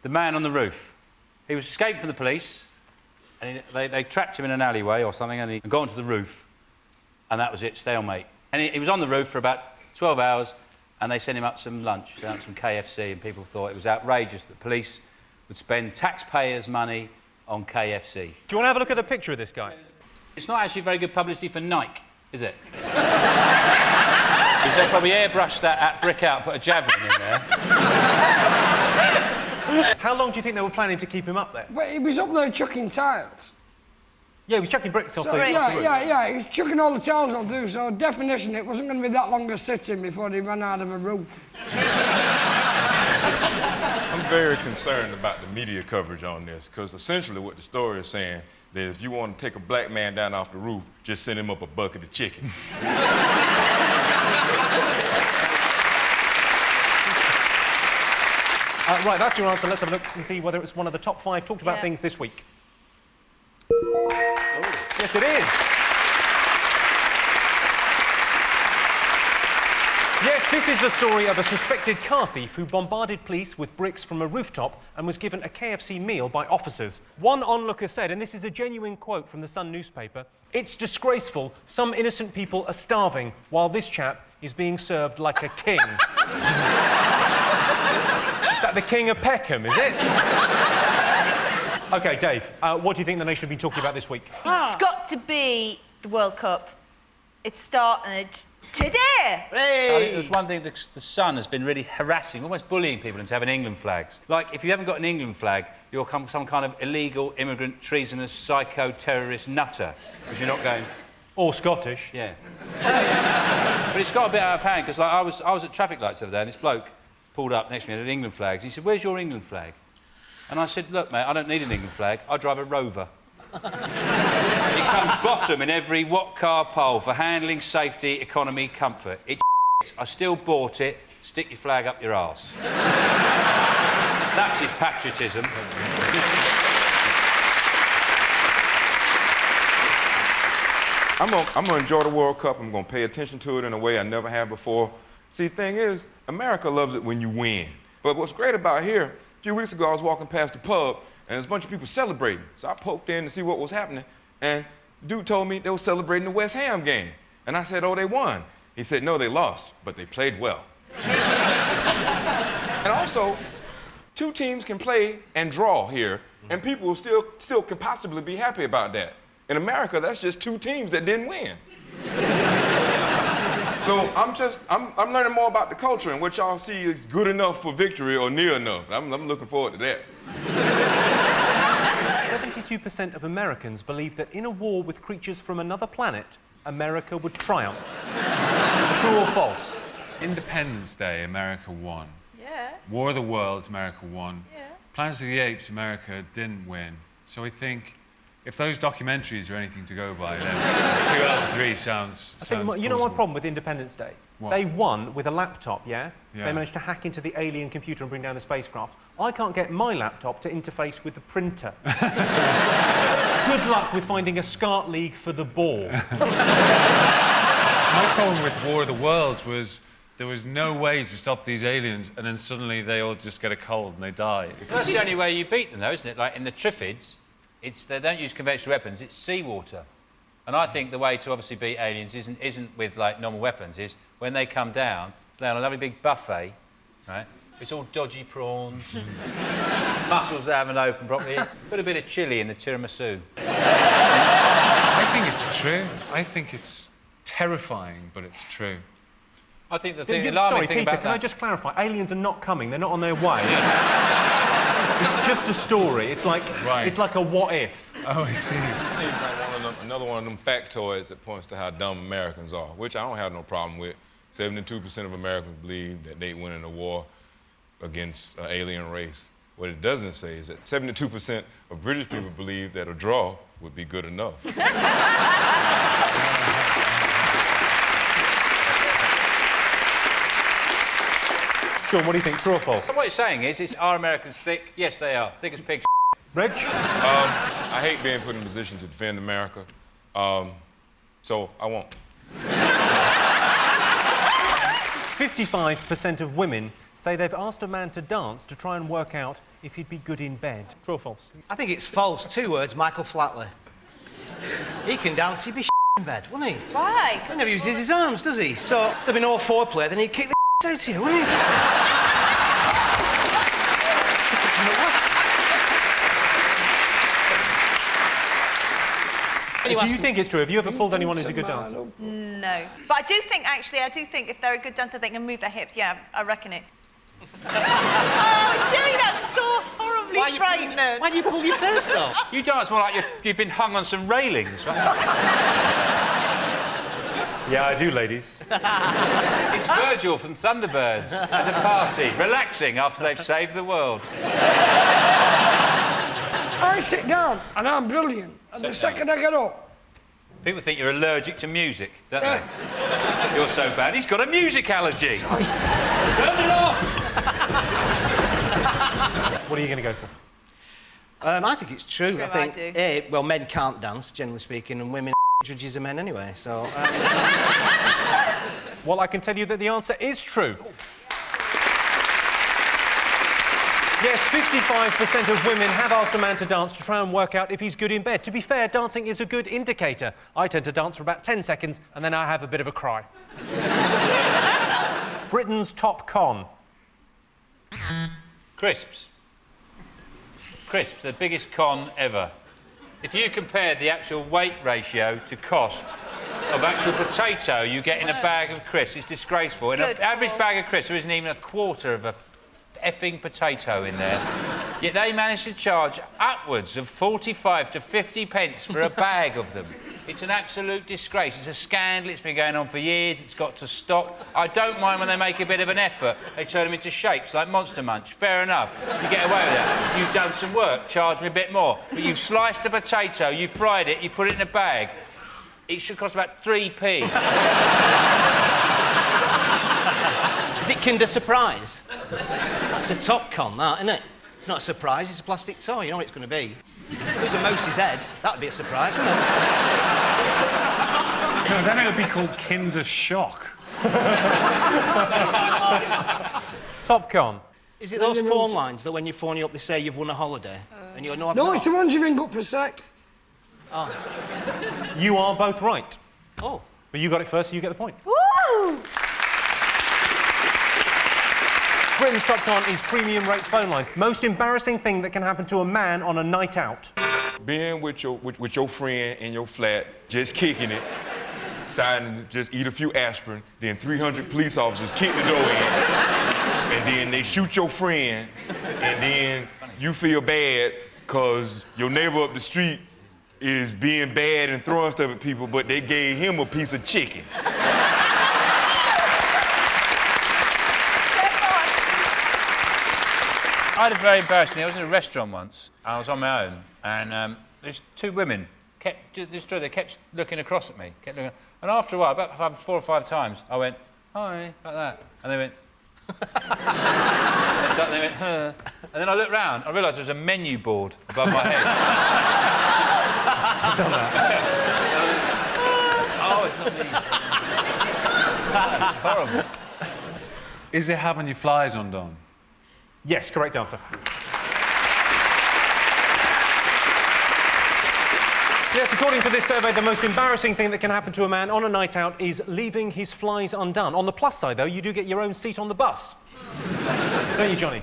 The man on the roof. He was escaping from the police, and they trapped him in an alleyway or something, and he got onto the roof, and that was it, stalemate. And he was on the roof for about 12 hours, and they sent him up some lunch, some KFC, and people thought it was outrageous that police would spend taxpayers' money on KFC. Do you want to have a look at the picture of this guy? It's not actually very good publicity for Nike, is it? Because they probably airbrushed that brick out and put a javelin in there. How long do you think they were planning to keep him up there? But he was up there chucking tiles. Yeah, he was chucking bricks off the roof. Yeah, he was chucking all the tiles off the roof, so definition, it wasn't going to be that long a sitting before he ran out of a roof. I'm very concerned about the media coverage on this, because essentially what the story is saying, that if you want to take a black man down off the roof, just send him up a bucket of chicken. Right, that's your answer. Let's have a look and see whether it's one of the top 5 talked about things this week. Yes, it is. Yes, this is the story of a suspected car thief who bombarded police with bricks from a rooftop and was given a KFC meal by officers. One onlooker said, and this is a genuine quote from the Sun newspaper, "It's disgraceful. Some innocent people are starving while this chap is being served like a king." Is that the King of Peckham, is it? OK, Dave, what do you think the nation have been talking about this week? It's got to be the World Cup. It started today. I think there's one thing that the Sun has been really harassing, almost bullying people into having England flags. Like, if you haven't got an England flag, you're some kind of illegal, immigrant, treasonous, psycho-terrorist nutter, because you're not going... Or Scottish. Yeah. But it's got a bit out of hand, because like, I was at traffic lights the other day, and this bloke pulled up next to me and had England flags. He said, "Where's your England flag?" And I said, "Look, mate, I don't need an England flag. I drive a Rover." It comes bottom in every What car poll for handling, safety, economy, comfort. It's I still bought it. Stick your flag up your arse. That is patriotism. I'm gonna enjoy the World Cup. I'm gonna pay attention to it in a way I never have before. See, the thing is, America loves it when you win. But what's great about here, a few weeks ago I was walking past the pub and there's a bunch of people celebrating. So I poked in to see what was happening, and dude told me they were celebrating the West Ham game. And I said, "Oh, they won." He said, "No, they lost, but they played well." And also, 2 teams can play and draw here, and people will still can possibly be happy about that. In America, that's just 2 teams that didn't win. So I'm learning more about the culture, and what y'all see is good enough for victory or near enough. I'm looking forward to that. 72% of Americans believe that in a war with creatures from another planet, America would triumph. True or false? Independence Day, America won. Yeah. War of the Worlds, America won. Yeah. Planet of the Apes, America didn't win. So I think if those documentaries are anything to go by, then 2 out of 3 sounds You know plausible. one problem with Independence Day? What? They won with a laptop, yeah? Yeah. They managed to hack into the alien computer and bring down the spacecraft. I can't get my laptop to interface with the printer. Good luck with finding a SCART league for the ball. My problem with War of the Worlds was there was no way to stop these aliens, and then suddenly they all just get a cold and they die. That's the only way you beat them, though, isn't it? Like in the Triffids, they don't use conventional weapons, it's seawater. And I think the way to obviously beat aliens isn't with like normal weapons, is when they come down, they're on a lovely big buffet, right? It's all dodgy prawns, mussels that haven't opened properly, put a bit of chilli in the tiramisu. I think it's true. I think it's terrifying, but it's true. I think the Sorry, alarming thing Peter, about can I that... just clarify? Aliens are not coming, they're not on their way. It's just a story. It's like a what if. Oh, I see. It seems like another one of them factoids that points to how dumb Americans are, which I don't have no problem with. 72% of Americans believe that they win in a war against an alien race. What it doesn't say is that 72% of British people believe that a draw would be good enough. Sean, what do you think, true or false? What it's saying is, are Americans thick? Yes, they are. Thick as pigs. Reg? I hate being put in a position to defend America, so I won't. 55% of women say they've asked a man to dance to try and work out if he'd be good in bed? True or false? I think it's false. 2 words, Michael Flatley. He can dance, he'd be in bed, wouldn't he? Why? He never uses his arms, does he? So there'd be no foreplay, then he'd kick the out of you, wouldn't he? Do you think it's true? Have you ever pulled anyone who's a good dancer? No. But I do think if they're a good dancer, they can move their hips. Yeah, I reckon it. Oh, Jerry, that's so horribly frightening. Why do you pull your face, though? You dance more like you've been hung on some railings. Yeah, I do, ladies. It's Virgil from Thunderbirds at the party, relaxing after they've saved the world. I sit down and I'm brilliant. And the second I get up... People think you're allergic to music, don't they? You're so bad. He's got a music allergy. Turn it off! What are you going to go for? I think it's true. True, I think, I do. well, men can't dance, generally speaking, and women judges are men anyway, so... Well, I can tell you that the answer is true. Yes, 55% of women have asked a man to dance to try and work out if he's good in bed. To be fair, dancing is a good indicator. I tend to dance for about 10 seconds and then I have a bit of a cry. Britain's top con. Crisps. Crisps, the biggest con ever. If you compare the actual weight ratio to cost of actual potato you get in a bag of crisps, it's disgraceful. In an average bag of crisps, there isn't even a quarter of a effing potato in there. Yet they manage to charge upwards of 45 to 50 pence for a bag of them. It's an absolute disgrace. It's a scandal. It's been going on for years. It's got to stop. I don't mind when they make a bit of an effort. They turn them into shapes like Monster Munch. Fair enough. You get away with that. You've done some work. Charge me a bit more. But you've sliced a potato, you've fried it, you put it in a bag. It should cost about 3p. Is it Kinder Surprise? It's a top con, that, isn't it? It's not a surprise, it's a plastic toy. You know what it's going to be. If it was a mouse's head, that would be a surprise, wouldn't it? No, then it would be called Kinder Shock. Top con. Is it those phone lines that when you phone you up, they say you've won a holiday? And you go, no, I've No, not. it's the ones you ring up for sex. You are both right. Oh. But you got it first, so you get the point. Woo! Britain's top con is premium rate phone lines. Most embarrassing thing that can happen to a man on a night out. Being with your friend in your flat, just kicking it, deciding to just eat a few aspirin, then 300 police officers kick the door in, and then they shoot your friend, and then you feel bad because your neighbor up the street is being bad and throwing stuff at people, but they gave him a piece of chicken. I had a very embarrassing thing. I was in a restaurant once. I was on my own, and there's 2 women. They kept looking across at me. And after a while, about 4 or 5 times, I went, hi, like that. And they went, and they went, huh. And then I looked round. I realised there was a menu board above my head. I've done that. Oh, it's not me. That's horrible. Is it having your flies undone? Yes, correct answer. Yes, according to this survey, the most embarrassing thing that can happen to a man on a night out is leaving his flies undone. On the plus side, though, you do get your own seat on the bus. Don't you, Johnny?